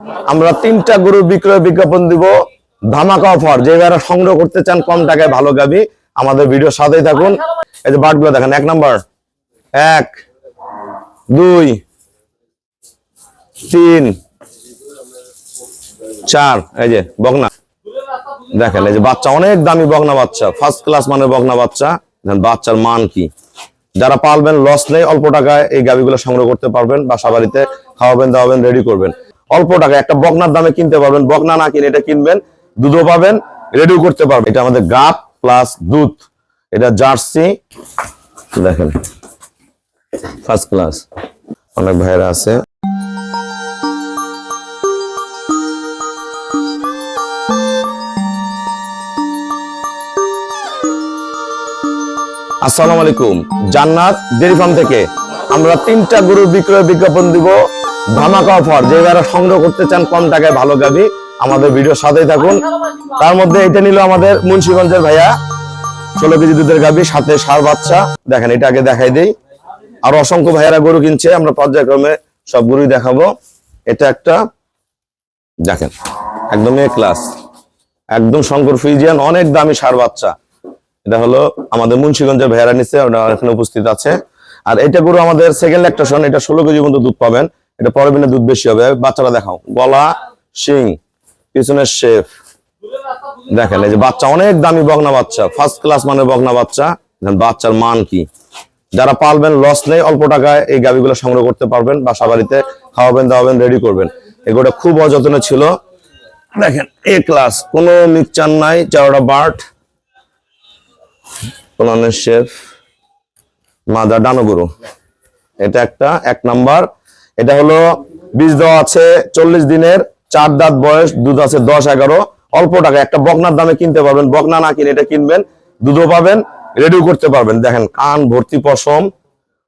আমরা 3টা গরুর বিক্রয় বিজ্ঞাপন দিব ধামাকা অফার। যে যারা সংগ্রহ করতে চান কম টাকায় ভালো গাবি আমাদের ভিডিও সাথেই থাকুন। এই যে বাটগুলো দেখেন, 1 নাম্বার, 1 2 3 4। এই যে বকনা দেখেন, এই যে বাচ্চা অনেক দামি বকনা বাচ্চা, ফার্স্ট ক্লাস মানের বকনা বাচ্চা। বাচ্চার মান কি, যারা পালবেন লস নেই, অল্প টাকায় এই গাবিগুলো সংগ্রহ করতে পারবেন। বাসা বাড়িতে খাওয়াবেন দাওয়াবেন, রেডি করবেন, অল্প টাকায় একটা বকনার দামে কিনতে পারবেন। বকনা না কিনে এটা কিনবেন, দুধও পাবেন, রেডিও করতে পারবেন। এটা আমাদের গাব প্লাস দুধ, এটা জার্সি দেখেন ফার্স্ট ক্লাস। অনেক ভাইরা আছে। আসসালামু আলাইকুম, জান্নাত ডেইরি ফার্ম থেকে আমরা 3টা গরুর বিক্রয় বিজ্ঞাপন দিব ধামাকা অফার। যে যারা সংগ্রহ করতে চান কম টাকায় ভালো গাবি আমাদের ভিডিও সাথেই থাকুন। তার মধ্যে এটা নিল আমাদের মুন্সিগঞ্জের ভাইয়া, 16 কেজি দুধের গাবি, সাথে ষাঁড় বাচ্চা। দেখেন, এটা আগে দেখাই দেই। আর অসংখ্য ভাইয়ারা গরু কিনছে, আমরা পর্যায়ক্রমে সব গরুই দেখাবো। এটা একটা দেখেন, একদম এ ক্লাস, একদম শঙ্কর ফ্রিজিয়ান, অনেক দামি ষাঁড় বাচ্চা। এটা হলো আমাদের মুন্সিগঞ্জের ভাইয়ারা নিচে, ওরা এখানে উপস্থিত আছে। আর এটা গরু আমাদের সেকেন্ড ল্যাকটেশন, এটা 16 কেজি পর্যন্ত দুধ পাবেন। এটা পরের দিনে দুধ বেশি হবে। বাচ্চারা দেখাও, গলা, শিং, পিছনের শেফ দেখেন। এই যে বাচ্চা অনেক দামি বকনা বাচ্চা, ফার্স্ট ক্লাস মানের বকনা বাচ্চা। বাচ্চার মান কি, যারা পালবেন লস নেই, অল্প টাকায় এই গাবিগুলো সংগ্রহ করতে পারবেন। বাসা বাড়িতে খাওয়াবেন দাওয়াবেন, রেডি করবেন। এগুলো খুব অযত্নে ছিল। দেখেন এ ক্লাস, কোনো মিক্সচার নাই, 4টা বার্ট, কোলানের শেফ, মাদা ডানো গরু। এটা একটা 1 নাম্বার। এটা হলো বীজ দেওয়া আছে 40 দিনের, 4 দাঁত বয়স, দুধ আছে 10-11। অল্প টাকা একটা বকনার দামে কিনতে পারবেন। বকনা না কিনে এটা কিনবেন, দুধও পাবেন, রেডিও করতে পারবেন। দেখেন কান ভর্তি পশম,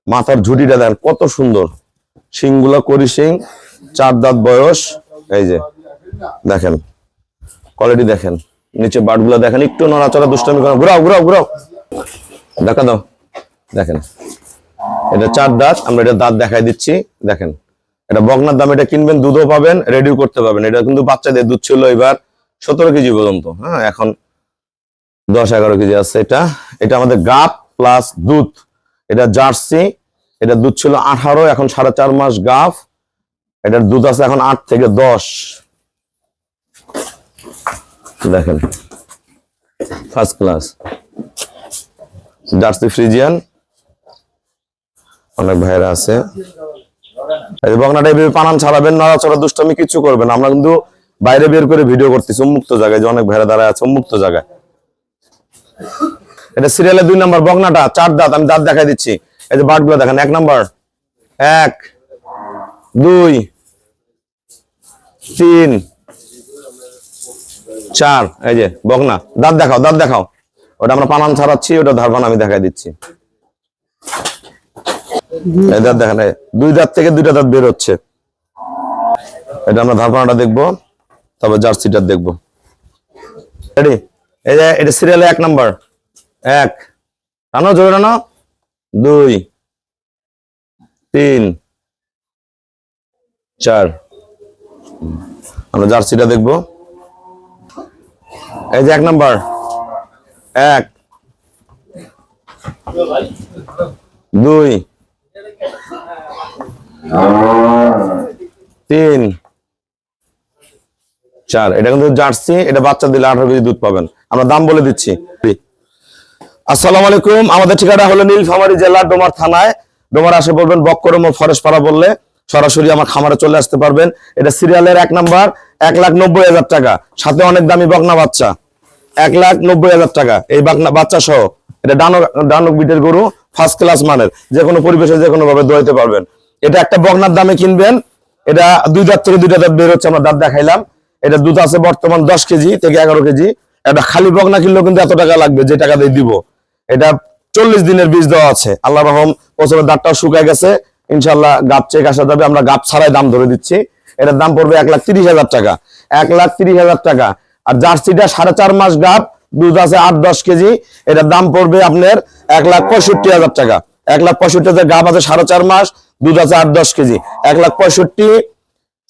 মাথার ঝুটিটা দেখেন কত সুন্দর, শিংগুলো করি শিং, 4 দাঁত বয়স। এই যে দেখেন কোয়ালিটি দেখেন, নিচে বাটগুলো দেখেন, একটু নড়াচড়া দুষ্টামি করেন, ঘুরাও ঘুরাও ঘুরাও, দেখা দাও। দেখেন এটা 4 দাঁত, আমরা এটা দাঁত দেখাই দিচ্ছি। দেখেন এটা বকনার দাম, এটা কিনবেন, দুধও পাবেন, রেডিও করতে পারবেন। এটা কিন্তু বাচ্চাদের দুধ ছিল এবার 17 কেজি পর্যন্ত, হ্যাঁ এখন 10-11 কেজি আছে। এটা আমাদের গাব প্লাস দুধ, এটা জার্সি। এটা দুধ ছিল 18, এখন 4.5 মাস গাব। এটার দুধ আছে এখন 8 থেকে 10। দেখেন ফার্স্ট ক্লাস জার্সি ফ্রিজিয়ান, অনেক ভাইরা আছে। এই বকনাটা এইভাবে পানান ছাড়াবেন, নড়াচড়া দুষ্টামি কিছু করবেন। আমরা কিন্তু বাইরে বের করে ভিডিও করতেছি উন্মুক্ত জায়গায়, যে অনেক ভাইরা দাঁড়ায় আছে উন্মুক্ত জায়গায়। এটা সিরিয়ালের 2 নাম্বার বকনাটা, 4 দাঁত, আমি দাঁত দেখাই দিচ্ছি। এই যে বাটগুলো দেখেন, 1 নাম্বার, 1 2 3 4। এই যে বকনা, দাঁত দেখাও দাঁত দেখাও। ওটা আমরা পানান ছাড়াচ্ছি, ওটা ধারবান আমি দেখাই দিচ্ছি। এই দাঁত দেখেন, 2 দাঁত থেকে 2টা দাঁত বের হচ্ছে। এটা আমরা ধারবানটা দেখবো, তবে জার্সিটা দেখবো। রেডি? এই যে এটা সিরিয়ালে 1 নাম্বার, 1 টানো, জোরে টানো, 2 3 4। আমরা জার্সিটা দেখবো। এই যে 1 নাম্বার, 1 2 3 4। এটা কিন্তু জার্সি, এটা বাচ্চা দিলে 18 কেজি দুধ পাবেন। আমরা দাম বলে দিচ্ছি। আসসালামু আলাইকুম, আমাদের ঠিকানা হলো নীলফামারী জেলা ডোমার থানায়। ডোমার আসে বলবেন বক্করম ও ফরেস্ট পাড়া বললে সরাসরি আমার খামারে চলে আসতে পারবেন। এটা সিরিয়ালের 1 নাম্বার, 1,90,000 টাকা, সাথে অনেক দামি বকনা বাচ্চা, 1,90,000 টাকা এই বাচ্চা সহ। এটা ডানক বিটের গরু, ফার্স্ট ক্লাস মানের, যে কোনো পরিবেশে যে কোনো ভাবে দোয়াইতে পারবেন। এটা একটা বকনার দামে কিনবেন। এটা 2 দাঁত থেকে 2টা দাঁত বের হচ্ছে, আমরা দাঁত দেখাইলাম। এটা দুধ আছে বর্তমান 10 কেজি থেকে 11 কেজি। এটা খালি বকনা কিনলেও কিন্তু এত টাকা লাগবে যে টাকা দিয়ে দিব। এটা 40 দিনের বীজ দেওয়া আছে, আল্লাহ রহম প্রচুর দাঁতটাও শুকায় গেছে, ইনশাল্লাহ গাব চেক আসা যাবে। আমরা গাব ছাড়াই দাম ধরে দিচ্ছি। এটার দাম পড়বে 1,30,000 টাকা, 1,30,000 টাকা। আর জার্সিটা 4.5 মাস গাব, দুধ আছে 8-10 কেজি। এটার দাম পড়বে আপনার 1,65,000 টাকা। 1,65,000 গাব আছে, 4.5 মাস, দুধ আছে 8-10 কেজি, 1,65,000।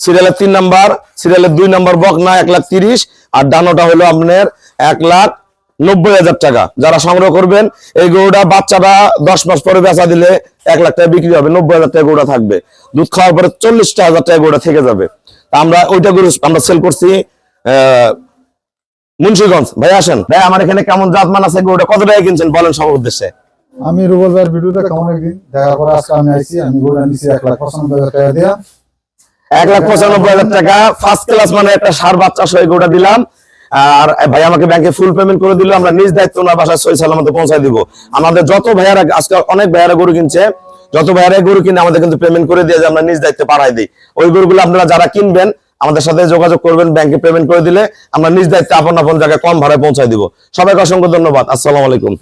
সিরিয়ালের 3 নাম্বার, সিরিয়ালের 2 নাম্বার বকনা 1,30,000 আর ডানোটা হলো আপনার 1,90,000 টাকা। যারা সংগ্রহ করবেন এই গরুটা বাচ্চাটা 10 মাস পরে বেচা দিলে 1 লাখ টাকা বিক্রি হবে, 90,000 টাকা গরুটা থাকবে। দুধ খাওয়ার পরে 40,000 টাকা গরুটা থেকে যাবে। তা আমরা ওইটা গরু আমরা সেল করছি মুন্সিগঞ্জ। ভাই আসেন ভাই, আমার এখানে কেমন জাতমান আছে, গরুটা কত টাকা কিনছেন বলেন সবার উদ্দেশ্যে। আমি রুবেল ভাইয়ের ভিডিওটা কেমন একদিন দেখার পর আজকে আমি আইছি, আমি গরুটা নিছি 1,95,000 টাকা দিয়া। 1,95,000 টাকা ফার্স্ট ক্লাস মানে একটা সার বাচ্চা সহ গরুটা দিলাম। আর ভাই আমাকে ব্যাংকে ফুল পেমেন্ট করে দিল, আমরা নিজ দায়িত্ব ওনার বাসায় সহি সালামতে পৌঁছায় দিব। আমাদের যত ভাইয়ারা আজকে অনেক ভাইয়ারা গরু কিনছে, যত ভাইয়ারা গরু কিনে আমাদের কিন্তু পেমেন্ট করে দিয়ে যে আমরা নিজ দায়িত্বে পাঠাই দিই। ওই গরুগুলো আপনারা যারা কিনবেন আমাদের সাথে যোগাযোগ করবেন, ব্যাংকে পেমেন্ট করে দিলে আমরা নিজ দায়িত্বে আপন আপন জায়গায় কম ভাড়ায় পৌঁছায় দিব। সবাইকে অসংখ্য ধন্যবাদ। আসসালামু আলাইকুম।